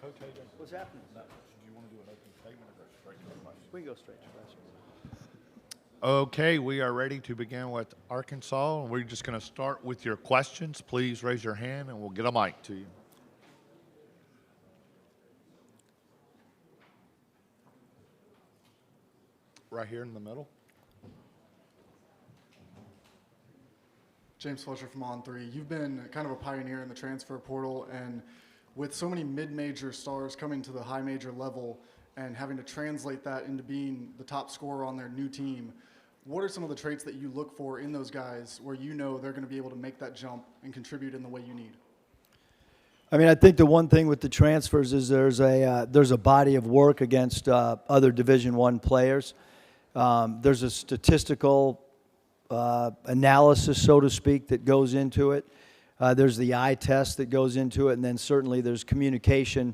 Coach AJ? What's happening? No. Do you want to do an opening statement or go straight to the question? We can go straight to questions. Okay, we are ready to begin with Arkansas. We're just going to start with your questions. Please raise your hand and we'll get a mic to you. Right here in the middle. James Fletcher from On3. You've been kind of a pioneer in the transfer portal, and with so many mid-major stars coming to the high major level and having to translate that into being the top scorer on their new team, what are some of the traits that you look for in those guys where you know they're going to be able to make that jump and contribute in the way you need? I mean, I think the one thing with the transfers is there's a body of work against other Division I players. There's a statistical analysis, so to speak, that goes into it. There's the eye test that goes into it, and then certainly there's communication,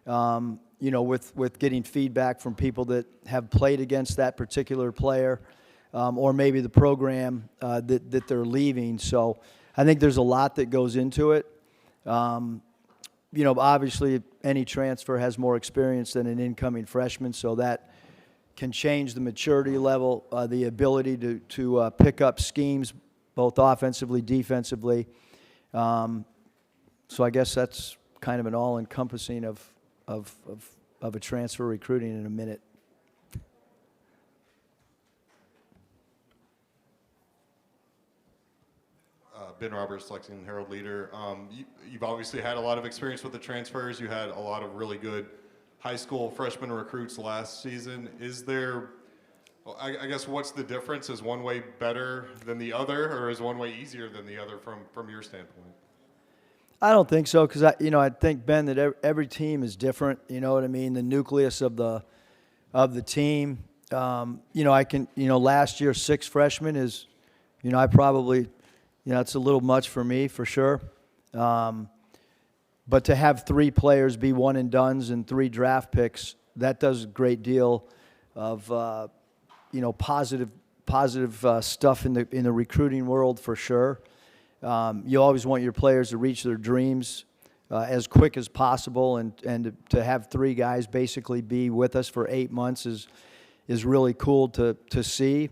with getting feedback from people that have played against that particular player, or maybe the program that they're leaving. So I think there's a lot that goes into it. Obviously any transfer has more experience than an incoming freshman, so that can change the maturity level, the ability to pick up schemes, both offensively, defensively. So I guess that's kind of an all-encompassing of a transfer recruiting in a minute. Ben Roberts, Lexington Herald Leader. You've obviously had a lot of experience with the transfers. You had a lot of really good high school freshman recruits last season. Is there, I guess, what's the difference? Is one way better than the other, or is one way easier than the other from your standpoint? I don't think so, because I think, Ben, that every team is different. You know what I mean? The nucleus of the team. Last year 6 freshmen is, I probably, it's a little much for me for sure. But to have 3 players be one and dones and 3 draft picks, that does a great deal of positive stuff in the recruiting world for sure. You always want your players to reach their dreams as quick as possible, and to have 3 guys basically be with us for 8 months is really cool to see.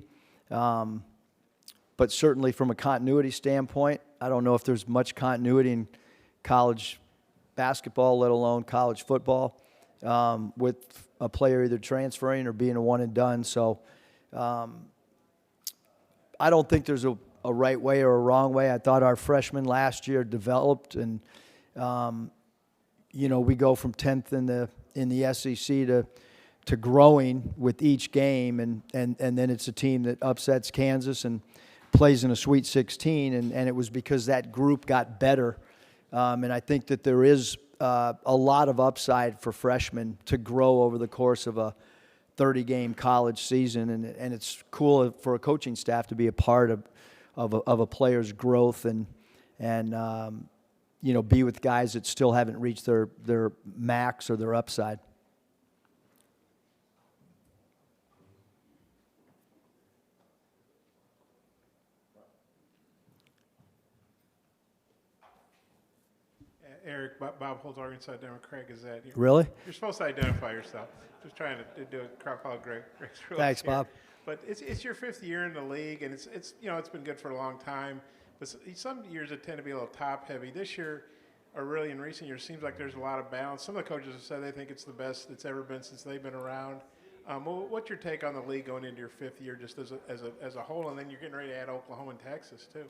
But certainly from a continuity standpoint, I don't know if there's much continuity in college basketball, let alone college football, with a player either transferring or being a one and done. So I don't think there's a right way or a wrong way. I thought our freshmen last year developed, and we go from 10th in the SEC to growing with each game, and then it's a team that upsets Kansas and plays in a Sweet 16, and it was because that group got better. And I think that there is a lot of upside for freshmen to grow over the course of a 30-game college season, and it's cool for a coaching staff to be a part of a player's growth and be with guys that still haven't reached their max or their upside. Eric, Bob Holtz, Arkansas Democrat Gazette. Really? You're supposed to identify yourself. Just trying to do a crop out Greg's rules. Thanks, here. Bob. But it's your 5th year in the league, and it's been good for a long time. But some years it tend to be a little top heavy. This year, or really in recent years, seems like there's a lot of balance. Some of the coaches have said they think it's the best it's ever been since they've been around. What's your take on the league going into your 5th year, just as a whole, and then you're getting ready to add Oklahoma and Texas too?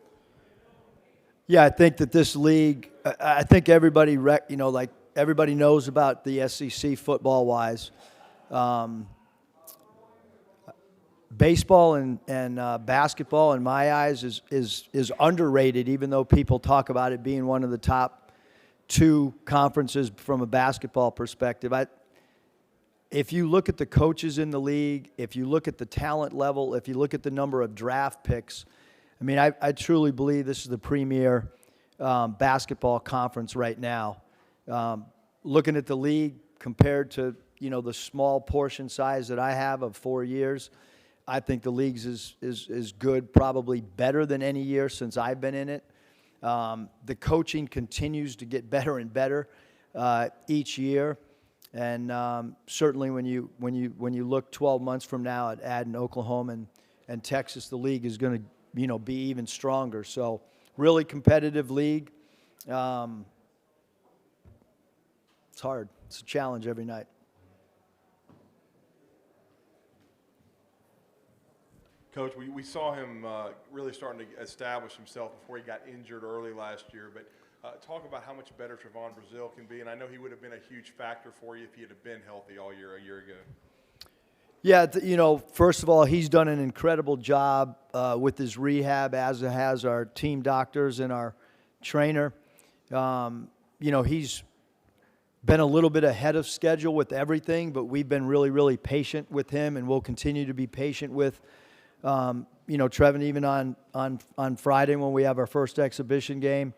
Yeah, I think that this league, I think everybody, everybody knows about the SEC football-wise. Baseball and basketball, in my eyes, is underrated, even though people talk about it being one of the top 2 conferences from a basketball perspective. If you look at the coaches in the league, if you look at the talent level, if you look at the number of draft picks, I mean, I truly believe this is the premier basketball conference right now. Looking at the league compared to, the small portion size that I have of 4 years, I think the league's is good, probably better than any year since I've been in it. The coaching continues to get better and better. each year. And certainly when you look 12 months from now at adding Oklahoma and Texas, the league is going to be even stronger. So really competitive league. It's hard. It's a challenge every night. Coach, we saw him really starting to establish himself before he got injured early last year. But talk about how much better Trevon Brazile can be. And I know he would have been a huge factor for you if he had been healthy all year a year ago. Yeah, first of all, he's done an incredible job with his rehab, as has our team doctors and our trainer. He's been a little bit ahead of schedule with everything, but we've been really, really patient with him, and we'll continue to be patient with Trevin, even on Friday when we have our first exhibition game.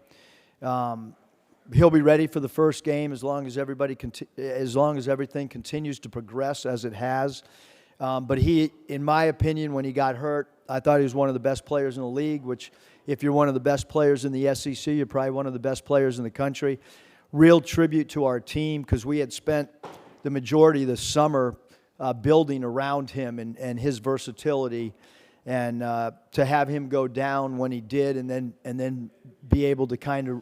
He'll be ready for the first game as long as everything continues to progress as it has. But he, in my opinion, when he got hurt, I thought he was one of the best players in the league, which if you're one of the best players in the SEC, you're probably one of the best players in the country. Real tribute to our team, because we had spent the majority of the summer building around him and his versatility. And to have him go down when he did, and then be able to kind of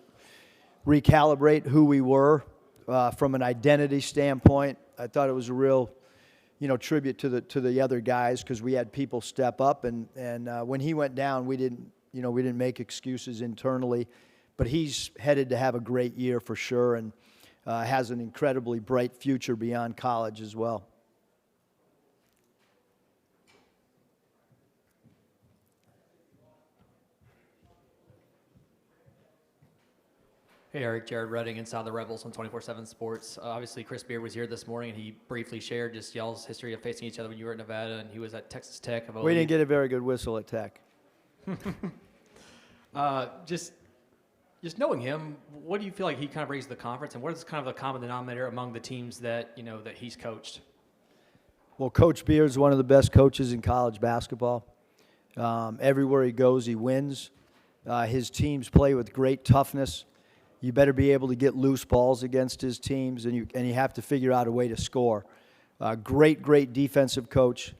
recalibrate who we were from an identity standpoint, I thought it was a real, tribute to the other guys, because we had people step up. And when he went down, we didn't make excuses internally, but he's headed to have a great year for sure, and has an incredibly bright future beyond college as well. Hey, Eric, Jared Redding, Inside the Rebels on 24/7 Sports. Obviously, Chris Beard was here this morning, and he briefly shared just y'all's history of facing each other when you were at Nevada, and he was at Texas Tech. We didn't get a very good whistle at Tech. Just knowing him, what do you feel like he kind of brings to the conference, and what is kind of the common denominator among the teams that that he's coached? Well, Coach Beard's one of the best coaches in college basketball. Everywhere he goes, he wins. His teams play with great toughness. You better be able to get loose balls against his teams, and you have to figure out a way to score. Great defensive coach.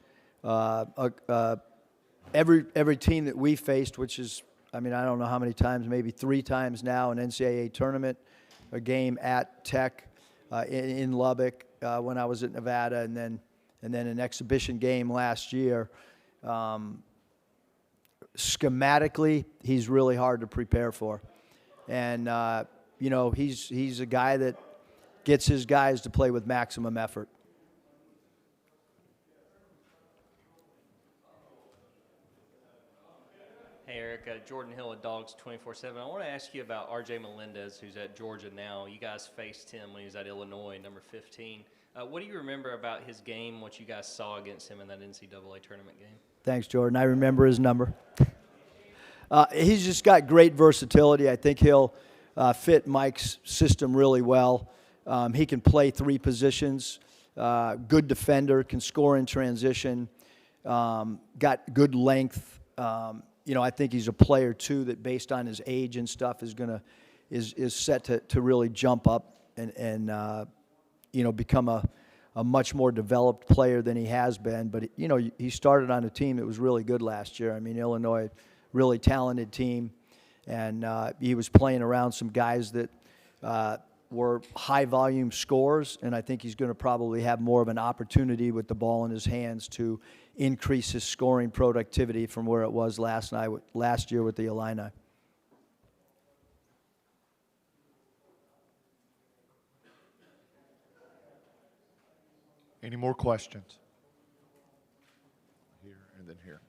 Every team that we faced, which is, I don't know how many times, maybe 3 times now, an NCAA tournament, a game at Tech, in Lubbock when I was at Nevada, and then an exhibition game last year. Schematically, he's really hard to prepare for. And, he's a guy that gets his guys to play with maximum effort. Hey, Eric, Jordan Hill at Dogs 24/7. I want to ask you about R.J. Melendez, who's at Georgia now. You guys faced him when he was at Illinois, number 15. What do you remember about his game, what you guys saw against him in that NCAA tournament game? Thanks, Jordan. I remember his number. He's just got great versatility. I think he'll fit Mike's system really well. He can play 3 positions, good defender, can score in transition, got good length. I think he's a player too that, based on his age and stuff, is set to really jump up and become a much more developed player than he has been. But he started on a team that was really good last year. Illinois, really talented team, and he was playing around some guys that were high-volume scorers, and I think he's going to probably have more of an opportunity with the ball in his hands to increase his scoring productivity from where it was last year with the Illini. Any more questions? Here and then here.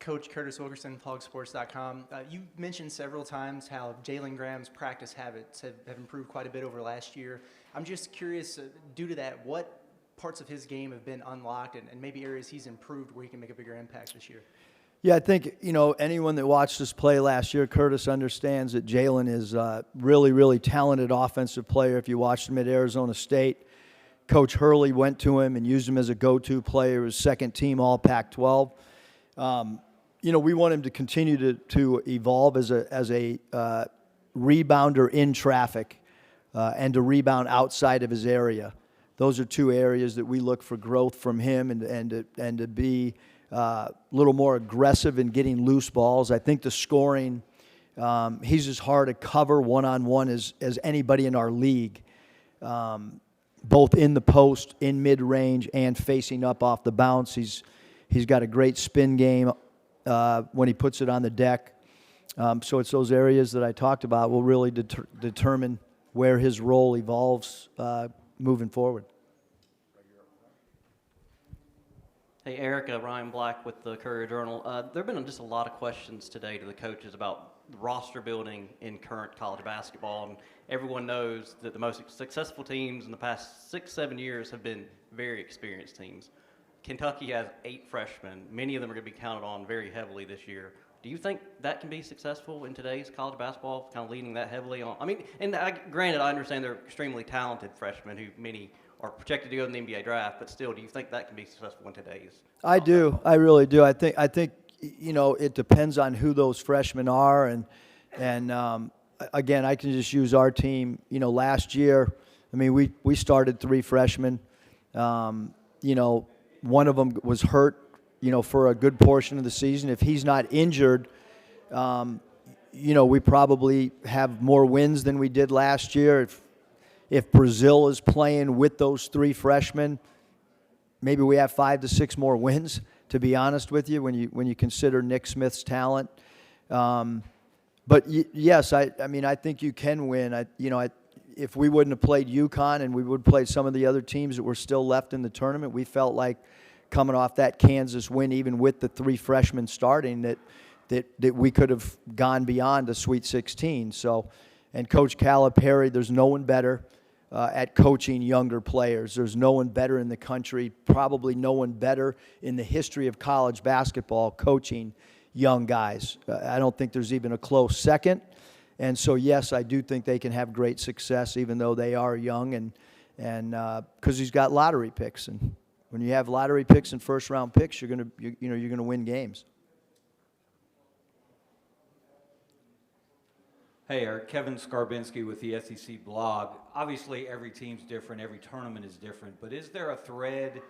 Coach Curtis Wilkerson, hogsports.com. You mentioned several times how Jalen Graham's practice habits have improved quite a bit over last year. I'm just curious, due to that, what parts of his game have been unlocked and maybe areas he's improved where he can make a bigger impact this year? Yeah, I think, anyone that watched us play last year, Curtis understands that Jalen is a really, really talented offensive player. If you watched him at Arizona State, Coach Hurley went to him and used him as a go-to player, his second team all Pac-12. We want him to continue to evolve as a rebounder in traffic. and to rebound outside of his area. Those are two areas that we look for growth from him, and to be a little more aggressive in getting loose balls. I think the scoring, he's as hard to cover one-on-one as anybody in our league, both in the post, in mid-range, and facing up off the bounce. He's got a great spin game when he puts it on the deck. So it's those areas that I talked about will really determine where his role evolves moving forward. Hey, Eric, Ryan Black with the Courier-Journal. There have been just a lot of questions today to the coaches about roster building in current college basketball, and everyone knows that the most successful teams in the past 6-7 years have been very experienced teams. Kentucky has 8 freshmen. Many of them are going to be counted on very heavily this year. Do you think that can be successful in today's college basketball, kind of leaning that heavily on? I mean, and granted, I understand they're extremely talented freshmen who many are projected to go in the NBA draft, but still, do you think that can be successful in today's? I do. I really do. I think it depends on who those freshmen are, and again, I can just use our team. Last year, I mean, we started 3 freshmen. One of them was hurt, for a good portion of the season. If he's not injured, we probably have more wins than we did last year. If Brazil is playing with those 3 freshmen, maybe we have 5 to 6 more wins, to be honest with you, when you consider Nick Smith's talent. But yes, I mean, I think you can win. If we wouldn't have played UConn and we would play some of the other teams that were still left in the tournament, we felt like coming off that Kansas win, even with the 3 freshmen starting, that we could have gone beyond a Sweet 16. So, and Coach Calipari, there's no one better at coaching younger players. There's no one better in the country, probably no one better in the history of college basketball coaching young guys. I don't think there's even a close second. And so, yes, I do think they can have great success, even though they are young, and because he's got lottery picks, and when you have lottery picks and first-round picks, you're gonna win games. Hey, Eric, Kevin Skarbinski with the SEC blog. Obviously, every team's different, every tournament is different, but is there a thread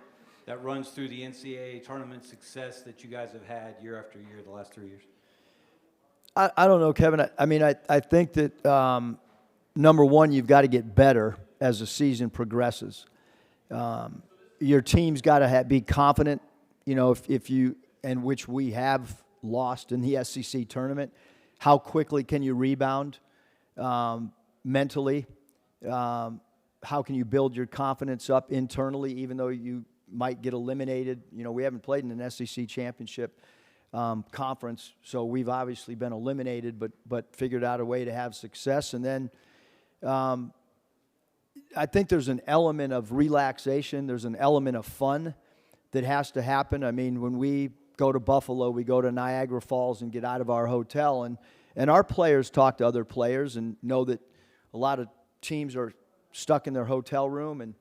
that runs through the NCAA tournament success that you guys have had year after year the last 3 years? I don't know, Kevin. I think that, number one, you've got to get better as the season progresses. Your team's got to be confident, if you, and which we have lost in the SEC tournament. How quickly can you rebound mentally? How can you build your confidence up internally, even though you might get eliminated? We haven't played in an SEC championship conference, so we've obviously been eliminated, but figured out a way to have success. And then I think there's an element of relaxation. There's an element of fun that has to happen. I mean, when we go to Buffalo, we go to Niagara Falls and get out of our hotel, and our players talk to other players and know that a lot of teams are stuck in their hotel room and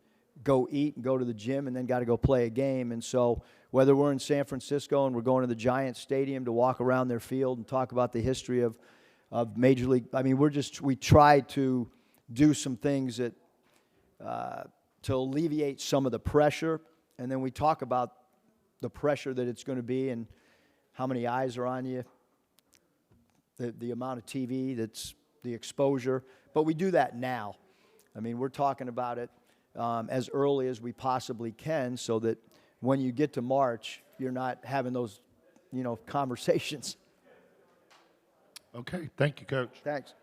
go eat and go to the gym and then got to go play a game. And so whether we're in San Francisco and we're going to the Giants Stadium to walk around their field and talk about the history of Major League, I mean, we try to do some things that to alleviate some of the pressure, and then we talk about the pressure that it's going to be and how many eyes are on you, the amount of TV, that's the exposure. But we do that now. I mean, we're talking about it as early as we possibly can, so that when you get to March, you're not having those, conversations. Okay, thank you, Coach. Thanks.